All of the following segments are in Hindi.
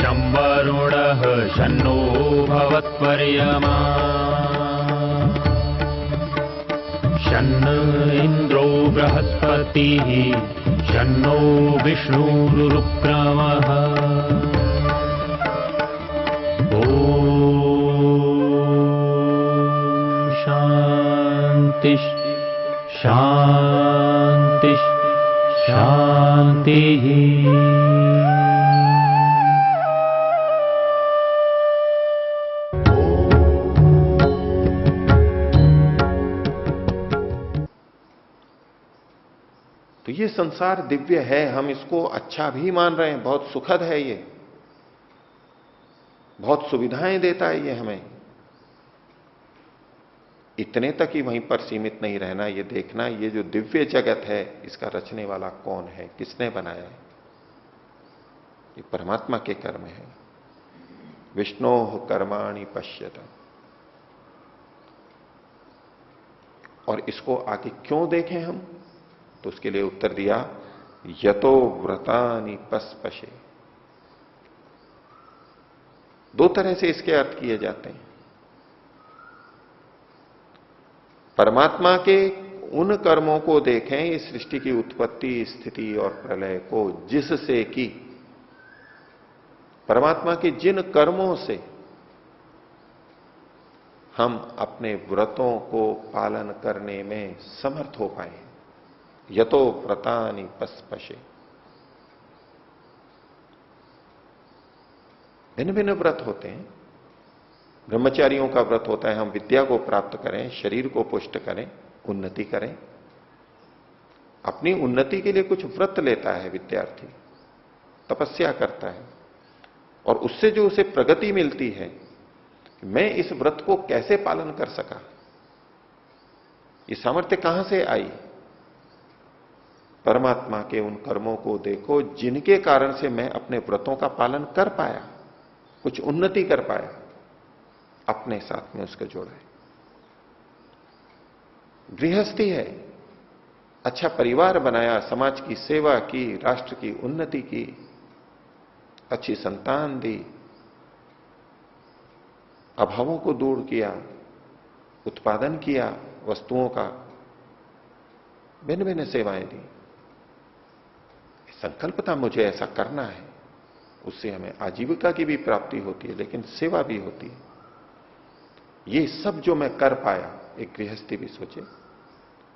शं वरुणः शन्नो भवत्वर्यमा शन्न इन्द्रो बृहस्पतिः शन्नो विष्णुरुक्रमः ॐ शान्ति शान्ति शान्तिः। तो ये संसार दिव्य है, हम इसको अच्छा भी मान रहे हैं, बहुत सुखद है ये, बहुत सुविधाएं देता है ये हमें। इतने तक ही वहीं पर सीमित नहीं रहना, ये देखना ये जो दिव्य जगत है इसका रचने वाला कौन है, किसने बनाया है। ये परमात्मा के कर्म है। विष्णोः कर्माणि पश्यत। और इसको आगे क्यों देखें हम, तो उसके लिए उत्तर दिया यतो व्रतानि पस्पशे। दो तरह से इसके अर्थ किए जाते हैं। परमात्मा के उन कर्मों को देखें, इस सृष्टि की उत्पत्ति स्थिति और प्रलय को, जिससे कि परमात्मा के जिन कर्मों से हम अपने व्रतों को पालन करने में समर्थ हो पाए। यतो व्रतानि पस्पशे। भिन्न भिन्न व्रत होते हैं। ब्रह्मचारियों का व्रत होता है हम विद्या को प्राप्त करें, शरीर को पुष्ट करें, उन्नति करें। अपनी उन्नति के लिए कुछ व्रत लेता है विद्यार्थी, तपस्या करता है, और उससे जो उसे प्रगति मिलती है, मैं इस व्रत को कैसे पालन कर सका, ये सामर्थ्य कहां से आई। परमात्मा के उन कर्मों को देखो जिनके कारण से मैं अपने व्रतों का पालन कर पाया, कुछ उन्नति कर पाया, अपने साथ में उसको जोड़ा है। गृहस्थी है, अच्छा परिवार बनाया, समाज की सेवा की, राष्ट्र की उन्नति की, अच्छी संतान दी, अभावों को दूर किया, उत्पादन किया वस्तुओं का, भिन्न भिन्न सेवाएं दी। संकल्प था मुझे ऐसा करना है, उससे हमें आजीविका की भी प्राप्ति होती है, लेकिन सेवा भी होती है। ये सब जो मैं कर पाया, एक गृहस्थी भी सोचे,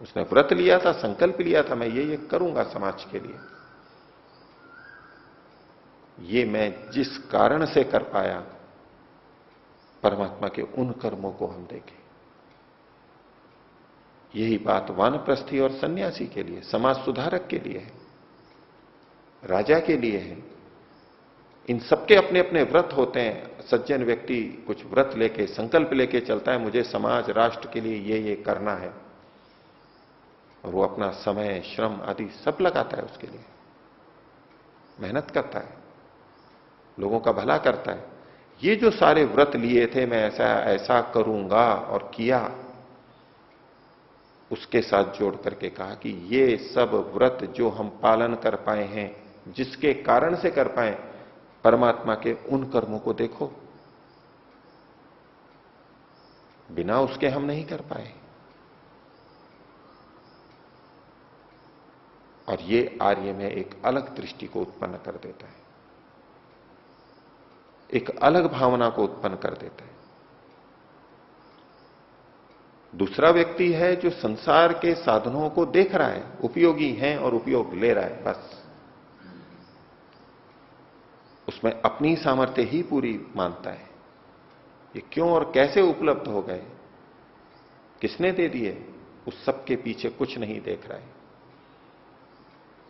उसने व्रत लिया था, संकल्प लिया था, मैं ये करूंगा समाज के लिए, ये मैं जिस कारण से कर पाया, परमात्मा के उन कर्मों को हम देखें। यही बात वानप्रस्थी और सन्यासी के लिए, समाज सुधारक के लिए है, राजा के लिए है। इन सबके अपने अपने व्रत होते हैं। सज्जन व्यक्ति कुछ व्रत लेके, संकल्प लेके चलता है, मुझे समाज राष्ट्र के लिए ये करना है, और वो अपना समय श्रम आदि सब लगाता है, उसके लिए मेहनत करता है, लोगों का भला करता है। ये जो सारे व्रत लिए थे, मैं ऐसा ऐसा करूंगा और किया, उसके साथ जोड़ करके कहा कि ये सब व्रत जो हम पालन कर पाए हैं, जिसके कारण से कर पाए, परमात्मा के उन कर्मों को देखो, बिना उसके हम नहीं कर पाए। और ये आर्य में एक अलग दृष्टि को उत्पन्न कर देता है, एक अलग भावना को उत्पन्न कर देता है। दूसरा व्यक्ति है जो संसार के साधनों को देख रहा है, उपयोगी हैं और उपयोग ले रहा है, बस उसमें अपनी सामर्थ्य ही पूरी मानता है। ये क्यों और कैसे उपलब्ध हो गए, किसने दे दिए, उस सब के पीछे कुछ नहीं देख रहा है।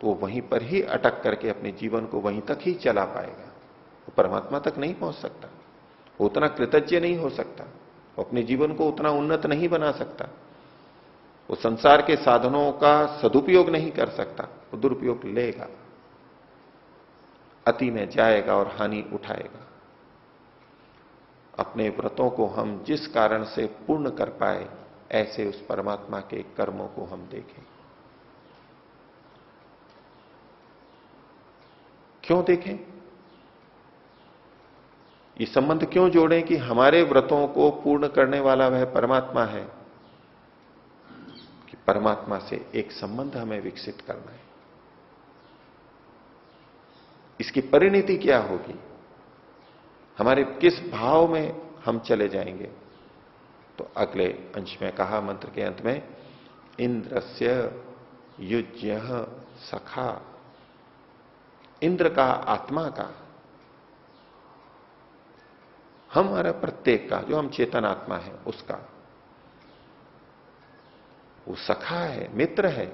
तो वहीं पर ही अटक करके अपने जीवन को वहीं तक ही चला पाएगा, वो परमात्मा तक नहीं पहुंच सकता, वो उतना कृतज्ञ नहीं हो सकता, वो अपने जीवन को उतना उन्नत नहीं बना सकता, वो संसार के साधनों का सदुपयोग नहीं कर सकता, वो दुरुपयोग लेगा, अति में जाएगा और हानि उठाएगा। अपने व्रतों को हम जिस कारण से पूर्ण कर पाए, ऐसे उस परमात्मा के कर्मों को हम देखें। क्यों देखें? ये संबंध क्यों जोड़ें कि हमारे व्रतों को पूर्ण करने वाला वह परमात्मा है, कि परमात्मा से एक संबंध हमें विकसित करना है। इसकी परिणति क्या होगी, हमारे किस भाव में हम चले जाएंगे। तो अगले अंश में कहा मंत्र के अंत में, इंद्रस्य युज्य सखा, इंद्र का, आत्मा का, हमारा प्रत्येक का, जो हम चेतन आत्मा है उसका, वो सखा है, मित्र है।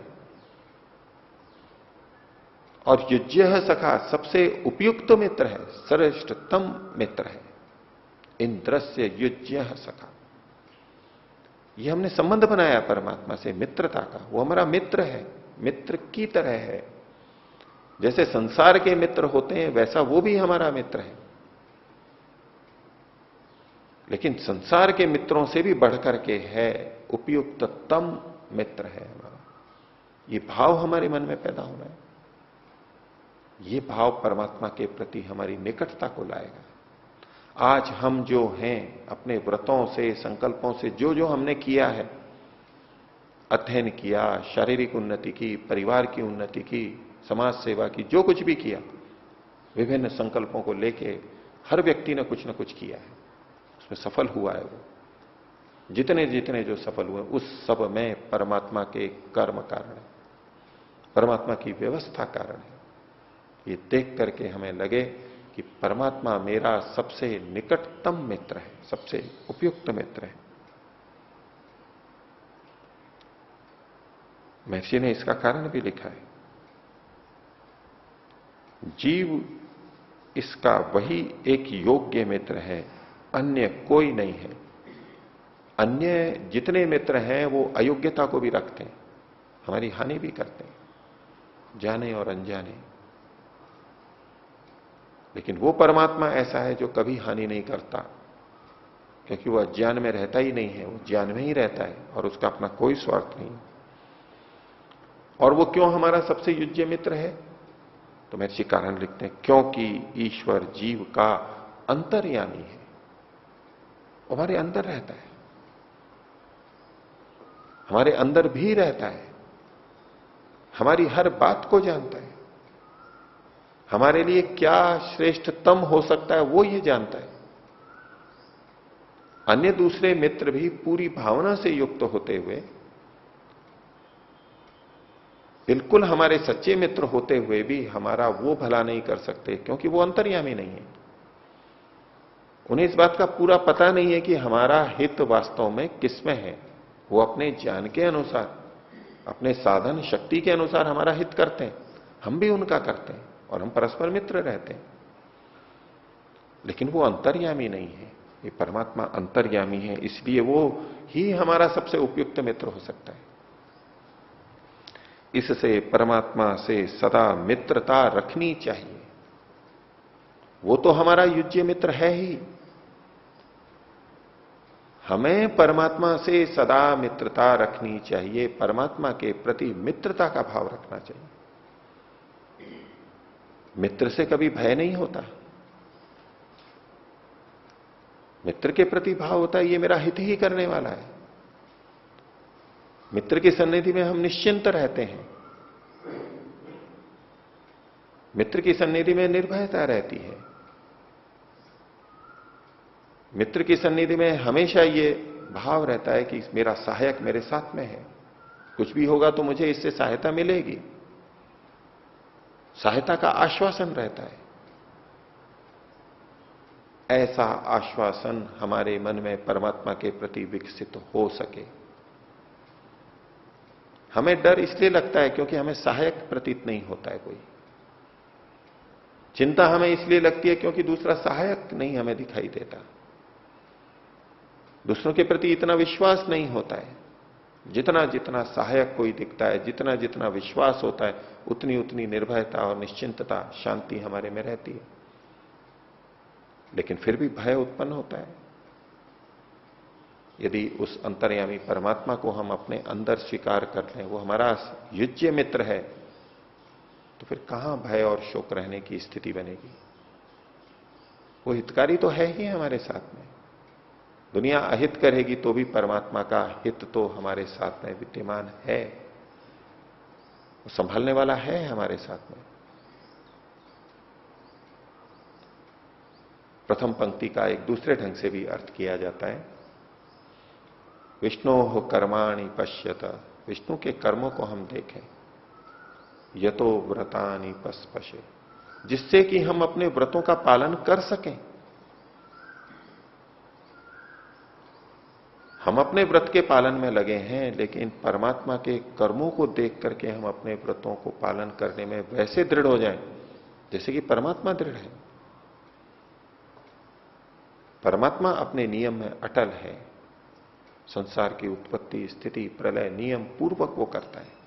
और युज्य सखा, सबसे उपयुक्त मित्र है, श्रेष्ठतम मित्र है। इंद्रस्य युज्य सखा, ये हमने संबंध बनाया परमात्मा से मित्रता का, वो हमारा मित्र है, मित्र की तरह है। जैसे संसार के मित्र होते हैं वैसा वो भी हमारा मित्र है, लेकिन संसार के मित्रों से भी बढ़कर के है, उपयुक्ततम मित्र है हमारा। ये भाव हमारे मन में पैदा होना है। ये भाव परमात्मा के प्रति हमारी निकटता को लाएगा। आज हम जो हैं, अपने व्रतों से, संकल्पों से जो जो हमने किया है, अध्ययन किया, शारीरिक उन्नति की, परिवार की उन्नति की, समाज सेवा की, जो कुछ भी किया, विभिन्न संकल्पों को लेके हर व्यक्ति ने कुछ ना कुछ किया है, उसमें सफल हुआ है। वो जितने जितने जो सफल हुए उस सब में परमात्मा के कर्म कारण है, परमात्मा की व्यवस्था कारण है। ये देख करके हमें लगे कि परमात्मा मेरा सबसे निकटतम मित्र है, सबसे उपयुक्त मित्र है। महर्षि ने इसका कारण भी लिखा है, जीव इसका वही एक योग्य मित्र है, अन्य कोई नहीं है। अन्य जितने मित्र हैं वो अयोग्यता को भी रखते हैं, हमारी हानि भी करते हैं, जाने और अनजाने। लेकिन वो परमात्मा ऐसा है जो कभी हानि नहीं करता, क्योंकि वो अज्ञान में रहता ही नहीं है, वो ज्ञान में ही रहता है और उसका अपना कोई स्वार्थ नहीं। और वो क्यों हमारा सबसे युज्य मित्र है, तो महर्षि कारण लिखते हैं, क्योंकि ईश्वर जीव का अंतर्यामी है, हमारे अंदर रहता है, हमारे अंदर भी रहता है, हमारी हर बात को जानता है, हमारे लिए क्या श्रेष्ठतम हो सकता है वो ये जानता है। अन्य दूसरे मित्र भी पूरी भावना से युक्त होते हुए, बिल्कुल हमारे सच्चे मित्र होते हुए भी हमारा वो भला नहीं कर सकते, क्योंकि वो अंतर्यामी नहीं है। उन्हें इस बात का पूरा पता नहीं है कि हमारा हित वास्तव में किसमें है। वो अपने ज्ञान के अनुसार, अपने साधन शक्ति के अनुसार हमारा हित करते हैं, हम भी उनका करते हैं और हम परस्पर मित्र रहते हैं। लेकिन वो अंतर्यामी नहीं है। ये परमात्मा अंतर्यामी है, इसलिए वो ही हमारा सबसे उपयुक्त मित्र हो सकता है। इससे परमात्मा से सदा मित्रता रखनी चाहिए। वो तो हमारा युज्य मित्र है ही, हमें परमात्मा से सदा मित्रता रखनी चाहिए, परमात्मा के प्रति मित्रता का भाव रखना चाहिए। मित्र से कभी भय नहीं होता, मित्र के प्रति भाव होता है ये मेरा हित ही करने वाला है। मित्र की सन्निधि में हम निश्चिंत रहते हैं, मित्र की सन्निधि में निर्भयता रहती है, मित्र की सन्निधि में हमेशा ये भाव रहता है कि मेरा सहायक मेरे साथ में है, कुछ भी होगा तो मुझे इससे सहायता मिलेगी, सहायता का आश्वासन रहता है। ऐसा आश्वासन हमारे मन में परमात्मा के प्रति विकसित हो सके। हमें डर इसलिए लगता है क्योंकि हमें सहायक प्रतीत नहीं होता है कोई। चिंता हमें इसलिए लगती है क्योंकि दूसरा सहायक नहीं हमें दिखाई देता। दूसरों के प्रति इतना विश्वास नहीं होता है। जितना जितना सहायक कोई दिखता है, जितना जितना विश्वास होता है, उतनी उतनी निर्भयता और निश्चिंतता, शांति हमारे में रहती है। लेकिन फिर भी भय उत्पन्न होता है। यदि उस अंतर्यामी परमात्मा को हम अपने अंदर स्वीकार कर लें, वो हमारा युज्य मित्र है, तो फिर कहां भय और शोक रहने की स्थिति बनेगी। वो हितकारी तो है ही हमारे साथ में। दुनिया अहित करेगी तो भी परमात्मा का हित तो हमारे साथ में विद्यमान है, वो संभालने वाला है हमारे साथ में। प्रथम पंक्ति का एक दूसरे ढंग से भी अर्थ किया जाता है, विष्णो कर्माणि पश्यत, विष्णु के कर्मों को हम देखें, यतो व्रतानि पस्पशे, जिससे कि हम अपने व्रतों का पालन कर सकें। हम अपने व्रत के पालन में लगे हैं, लेकिन परमात्मा के कर्मों को देख करके हम अपने व्रतों को पालन करने में वैसे दृढ़ हो जाएं जैसे कि परमात्मा दृढ़ है। परमात्मा अपने नियम में अटल है, संसार की उत्पत्ति स्थिति प्रलय नियम पूर्वक वो करता है।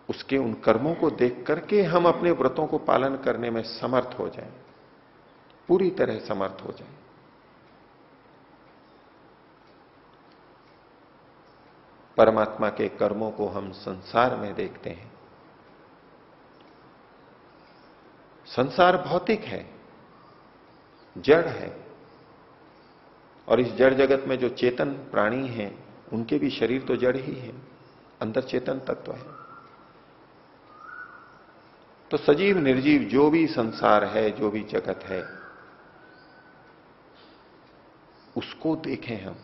उसके उन कर्मों को देख करके हम अपने व्रतों को पालन करने में समर्थ हो जाएं, पूरी तरह समर्थ हो जाएं। परमात्मा के कर्मों को हम संसार में देखते हैं। संसार भौतिक है, जड़ है, और इस जड़ जगत में जो चेतन प्राणी हैं उनके भी शरीर तो जड़ ही है, अंदर चेतन तत्व है। तो सजीव निर्जीव जो भी संसार है, जो भी जगत है, उसको देखें हम।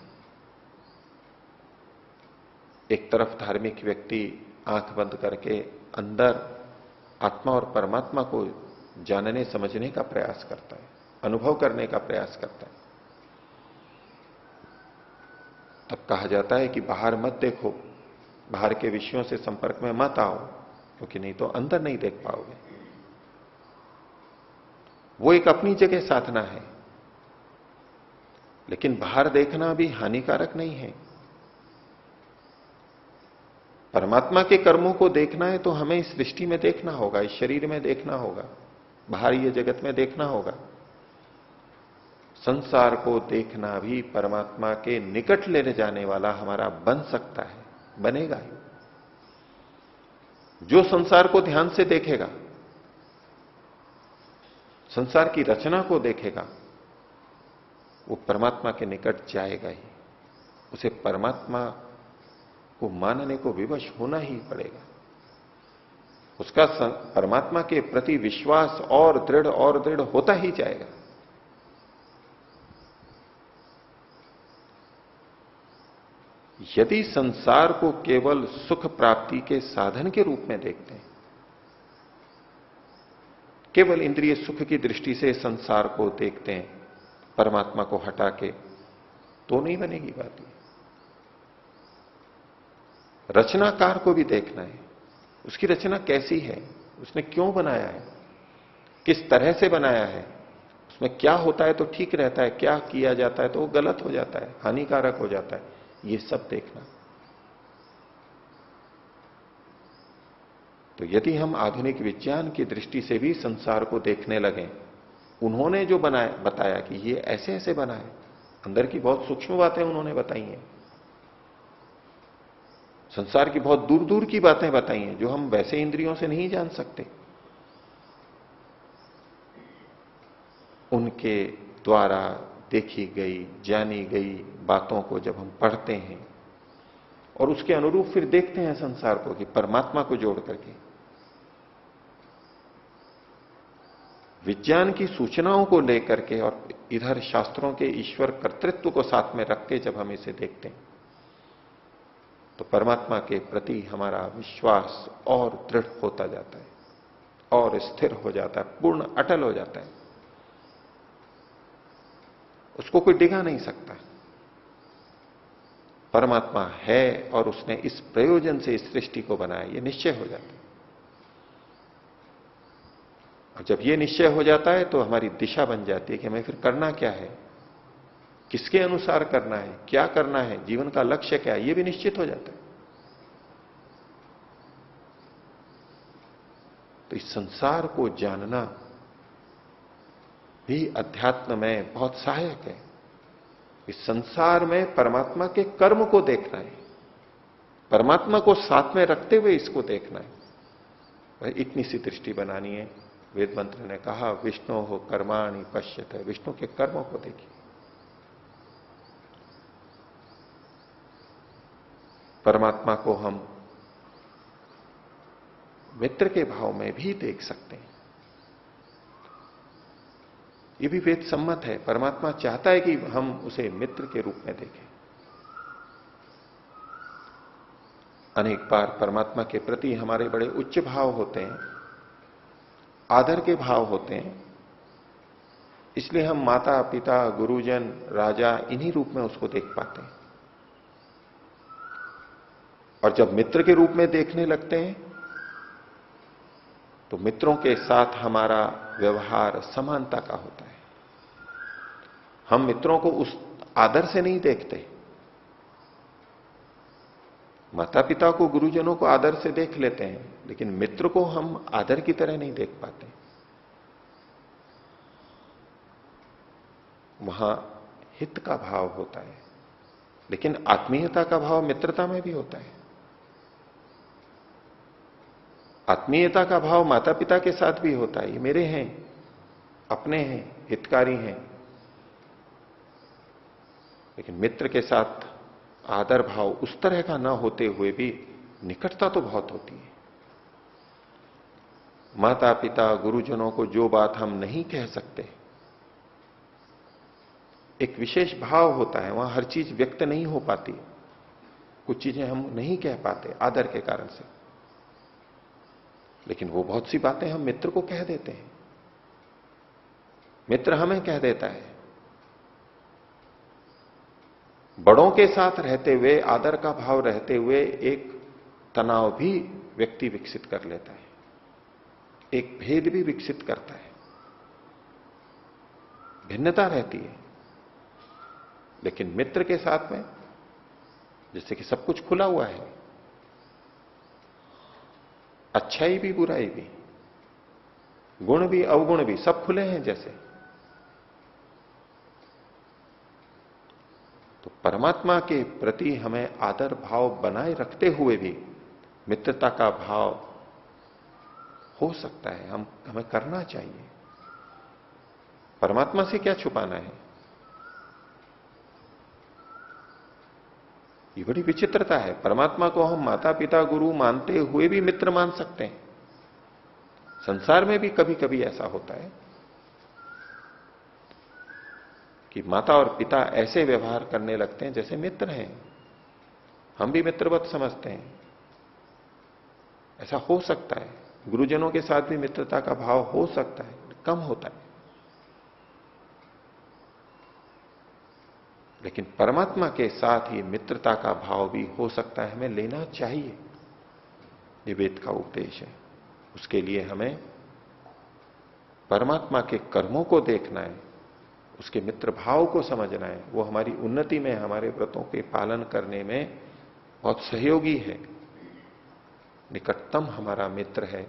एक तरफ धार्मिक व्यक्ति आंख बंद करके अंदर आत्मा और परमात्मा को जानने समझने का प्रयास करता है, अनुभव करने का प्रयास करता है। तब कहा जाता है कि बाहर मत देखो, बाहर के विषयों से संपर्क में मत आओ, क्योंकि नहीं तो अंदर नहीं देख पाओगे। वो एक अपनी जगह साधना है, लेकिन बाहर देखना भी हानिकारक नहीं है। परमात्मा के कर्मों को देखना है तो हमें इस सृष्टि में देखना होगा, इस शरीर में देखना होगा, बाहर ये जगत में देखना होगा। संसार को देखना भी परमात्मा के निकट ले जाने वाला हमारा बन सकता है, बनेगा ही। जो संसार को ध्यान से देखेगा, संसार की रचना को देखेगा, वो परमात्मा के निकट जाएगा ही। उसे परमात्मा को मानने को विवश होना ही पड़ेगा। उसका परमात्मा के प्रति विश्वास और दृढ़ होता ही जाएगा। यदि संसार को केवल सुख प्राप्ति के साधन के रूप में देखते हैं, केवल इंद्रिय सुख की दृष्टि से संसार को देखते हैं, परमात्मा को हटा के, तो नहीं बनेगी बात। रचनाकार को भी देखना है, उसकी रचना कैसी है, उसने क्यों बनाया है, किस तरह से बनाया है, उसमें क्या होता है तो ठीक रहता है, क्या किया जाता है तो वो गलत हो जाता है, हानिकारक हो जाता है, ये सब देखना। तो यदि हम आधुनिक विज्ञान की दृष्टि से भी संसार को देखने लगे, उन्होंने जो बताया कि ये ऐसे ऐसे बना है, अंदर की बहुत सूक्ष्म बातें उन्होंने बताई हैं, संसार की बहुत दूर दूर की बातें बताई हैं जो हम वैसे इंद्रियों से नहीं जान सकते। उनके द्वारा देखी गई जानी गई बातों को जब हम पढ़ते हैं और उसके अनुरूप फिर देखते हैं संसार को, कि परमात्मा को जोड़ करके, विज्ञान की सूचनाओं को लेकर के और इधर शास्त्रों के ईश्वर कर्तृत्व को साथ में रख के जब हम इसे देखते हैं, तो परमात्मा के प्रति हमारा विश्वास और दृढ़ होता जाता है और स्थिर हो जाता है, पूर्ण अटल हो जाता है। उसको कोई डिगा नहीं सकता। परमात्मा है और उसने इस प्रयोजन से इस सृष्टि को बनाया, ये निश्चय हो जाता है। और जब ये निश्चय हो जाता है तो हमारी दिशा बन जाती है कि हमें फिर करना क्या है, किसके अनुसार करना है, क्या करना है, जीवन का लक्ष्य क्या है, ये भी निश्चित हो जाता है। तो इस संसार को जानना भी अध्यात्म में बहुत सहायक है। इस संसार में परमात्मा के कर्म को देखना है, परमात्मा को साथ में रखते हुए इसको देखना है। इतनी सी दृष्टि बनानी है वेद मंत्र ने कहा विष्णु हो कर्माणि पश्यत है, विष्णु के कर्मों को देखिए। परमात्मा को हम मित्र के भाव में भी देख सकते हैं। ये भी वेद सम्मत है। परमात्मा चाहता है कि हम उसे मित्र के रूप में देखें। अनेक बार परमात्मा के प्रति हमारे बड़े उच्च भाव होते हैं, आदर के भाव होते हैं, इसलिए हम माता पिता गुरुजन राजा इन्हीं रूप में उसको देख पाते हैं। और जब मित्र के रूप में देखने लगते हैं तो मित्रों के साथ हमारा व्यवहार समानता का होता है। हम मित्रों को उस आदर से नहीं देखते। माता पिता को गुरुजनों को आदर से देख लेते हैं, लेकिन मित्र को हम आदर की तरह नहीं देख पाते। वहां हित का भाव होता है, लेकिन आत्मीयता का भाव मित्रता में भी होता है। आत्मीयता का भाव माता पिता के साथ भी होता है, ये मेरे हैं, अपने हैं, हितकारी हैं। लेकिन मित्र के साथ आदर भाव उस तरह का ना होते हुए भी निकटता तो बहुत होती है। माता पिता गुरुजनों को जो बात हम नहीं कह सकते, एक विशेष भाव होता है, वहां हर चीज व्यक्त नहीं हो पाती। कुछ चीजें हम नहीं कह पाते आदर के कारण से, लेकिन वो बहुत सी बातें हम मित्र को कह देते हैं, मित्र हमें कह देता है। बड़ों के साथ रहते हुए, आदर का भाव रहते हुए एक तनाव भी व्यक्ति विकसित कर लेता है, एक भेद भी विकसित करता है, भिन्नता रहती है। लेकिन मित्र के साथ में जैसे कि सब कुछ खुला हुआ है, अच्छाई भी बुराई भी, गुण भी अवगुण भी, सब खुले हैं जैसे। तो परमात्मा के प्रति हमें आदर भाव बनाए रखते हुए भी मित्रता का भाव हो सकता है, हमें करना चाहिए। परमात्मा से क्या छुपाना है? ये बड़ी विचित्रता है। परमात्मा को हम माता पिता गुरु मानते हुए भी मित्र मान सकते हैं। संसार में भी कभी कभी ऐसा होता है कि माता और पिता ऐसे व्यवहार करने लगते हैं जैसे मित्र हैं, हम भी मित्रवत समझते हैं। ऐसा हो सकता है। गुरुजनों के साथ भी मित्रता का भाव हो सकता है, कम होता है। लेकिन परमात्मा के साथ ही मित्रता का भाव भी हो सकता है, हमें लेना चाहिए। ये वेद का उपदेश है। उसके लिए हमें परमात्मा के कर्मों को देखना है, उसके मित्र भाव को समझना है। वो हमारी उन्नति में, हमारे व्रतों के पालन करने में बहुत सहयोगी है। निकटतम हमारा मित्र है।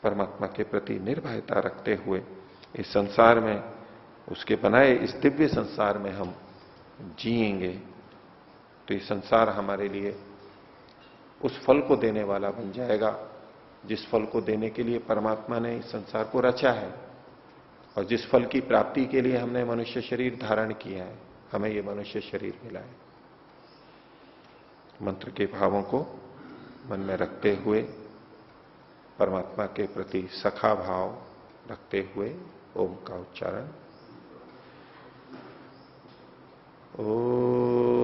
परमात्मा के प्रति निर्भयता रखते हुए इस संसार में, उसके बनाए इस दिव्य संसार में हम जिएंगे तो ये संसार हमारे लिए उस फल को देने वाला बन जाएगा जिस फल को देने के लिए परमात्मा ने इस संसार को रचा है, और जिस फल की प्राप्ति के लिए हमने मनुष्य शरीर धारण किया है। हमें ये मनुष्य शरीर मिला है। मंत्र के भावों को मन में रखते हुए, परमात्मा के प्रति सखा भाव रखते हुए ओम का उच्चारण। ओ